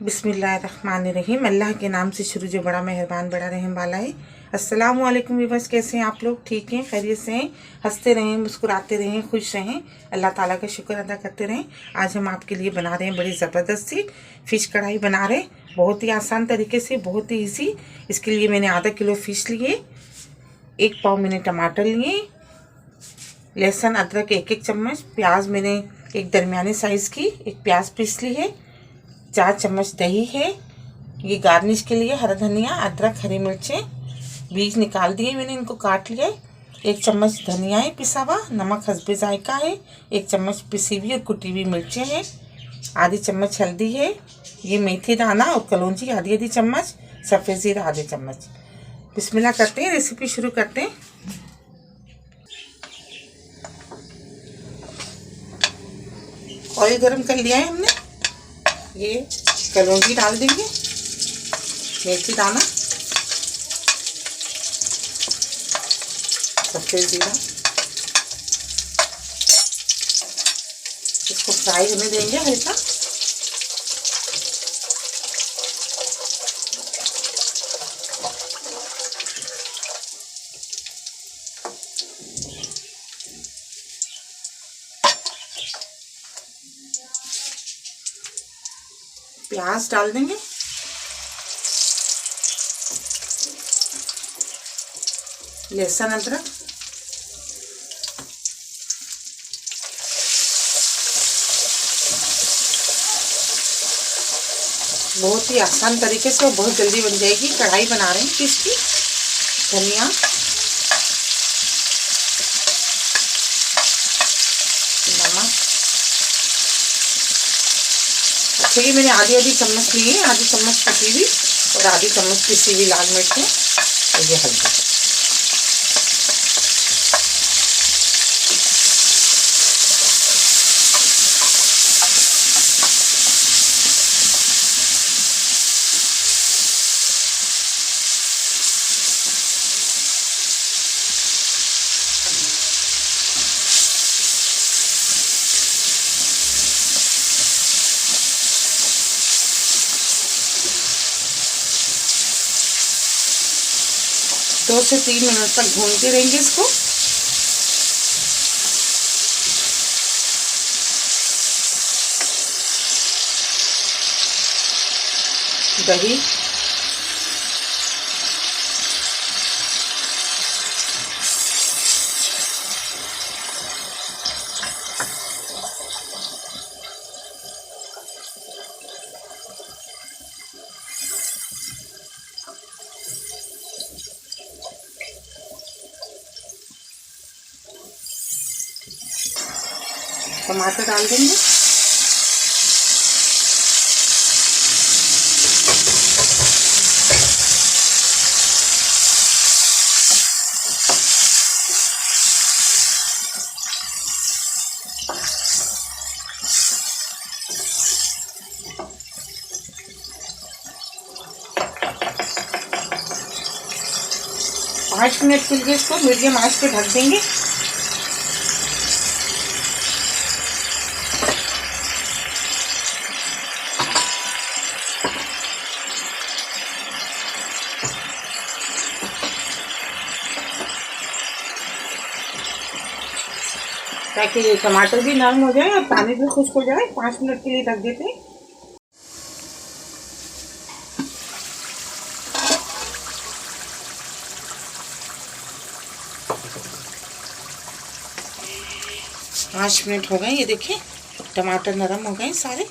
बिस्मिल्लाहिर्रहमानिर्रहीम। अल्लाह के नाम से शुरू जो बड़ा मेहरबान बड़ा रहम वाला है। अस्सलाम वालेकुम व्यूअर्स, कैसे हैं आप लोग? ठीक हैं, खैरियत से हैं? हंसते रहें, मुस्कुराते रहें, खुश रहें, अल्लाह ताला का शुक्र अदा करते रहें। आज हम आपके लिए बना रहे हैं बड़ी ज़बरदस्त सी फ़िश कढ़ाई बना रहे हैं, बहुत ही आसान तरीके से, बहुत ही ईजी। इसके लिए मैंने आधा किलो फ़िश लिए, 1 पाव मैंने टमाटर लिए, लहसुन अदरक 1-1 चम्मच, प्याज मैंने एक दरमियाने साइज़ की एक प्याज पीस ली है, 4 चम्मच दही है, ये गार्निश के लिए हरा धनिया, अदरक, हरी मिर्चें बीज निकाल दिए मैंने, इनको काट लिया है, 1 चम्मच धनिया है पिसा हुआ, नमक हस्बे जायका है, 1 चम्मच पिसी हुई और कुटी हुई मिर्चें हैं, आधी चम्मच हल्दी है, ये मेथी दाना और कलौंजी आधी चम्मच, सफ़ेद ज़ीरा आधे चम्मच। बिस्मिल्लाह करते हैं, रेसिपी शुरू करते हैं। ऑयल गरम कर लिया है हमने, ये कलौंजी डाल देंगे, मेथी दाना, सफ़ेद जीरा, इसको फ्राई होने देंगे हल्का। प्याज डाल देंगे, लहसुन अदरक, बहुत ही आसान तरीके से और बहुत जल्दी बन जाएगी। कढ़ाई बना रहे हैं फिश की। धनिया, नमक, अच्छा ये मैंने आधी चम्मच ली है, आधी चम्मच कटी हुई और आधी चम्मच पिसी हुई लाल मिर्च है और ये हल्दी। 2 से 3 मिनट तक भूनते रहेंगे इसको। दही, टमाटर डाल देंगे, पाँच मिनट के लिए इसको मीडियम आंच पे ढक देंगे। ताकि ये टमाटर भी नरम हो जाए और पानी भी खुश्क हो जाए। 5 मिनट के लिए ढक देते हैं। पाँच मिनट हो गए, ये देखिए टमाटर नरम हो गए सारे।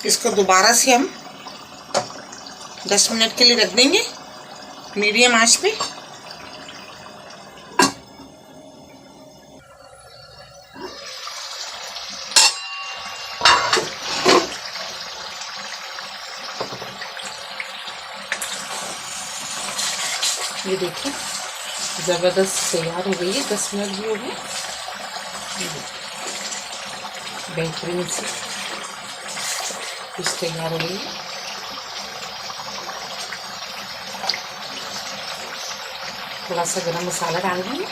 इसको दोबारा से हम 10 मिनट के लिए रख देंगे मीडियम आंच पे। ये देखिए ज़बरदस्त तैयार हो गई है, 10 मिनट भी हो गए। बेहतरीन से फिश तैयार हो गई है। थोड़ा सा गरम मसाला डाल देंगे।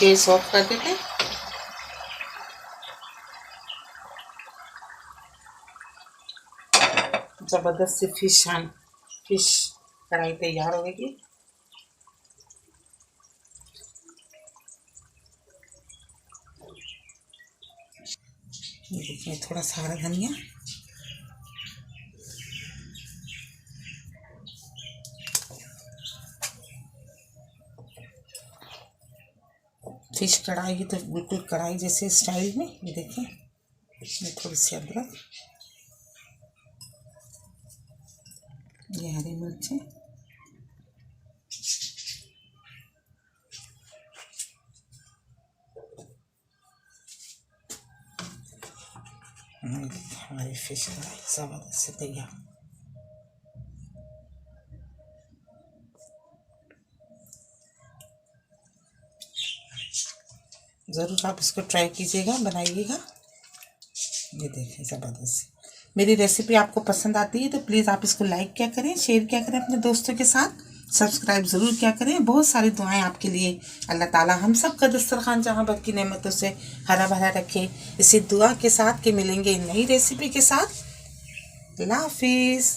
गैस ऑफ कर देते हैं। जबरदस्त सी फिश कढ़ाई तैयार हो गई। ये देखिए थोड़ा सा हरा धनिया, फिश कढ़ाई तो बिल्कुल कढ़ाई जैसे स्टाइल में। ये देखिए इसमें थोड़ी सी अदरक, ये हरी मिर्ची, हमारी फिश कढ़ाई ज़बरदस्त से तैयार। ज़रूर आप इसको ट्राई कीजिएगा, बनाइएगा। ये देखें ज़बरदस्त। मेरी रेसिपी आपको पसंद आती है तो प्लीज़ आप इसको लाइक क्या करें, शेयर क्या करें अपने दोस्तों के साथ, सब्सक्राइब ज़रूर क्या करें। बहुत सारी दुआएं आपके लिए। अल्लाह ताला हम सब का दस्तरखान जहाँ भर की नेमतों से हरा भरा रखे। इसी दुआ के साथ कि मिलेंगे नई रेसिपी के साथ। अल्लाह हाफिज़।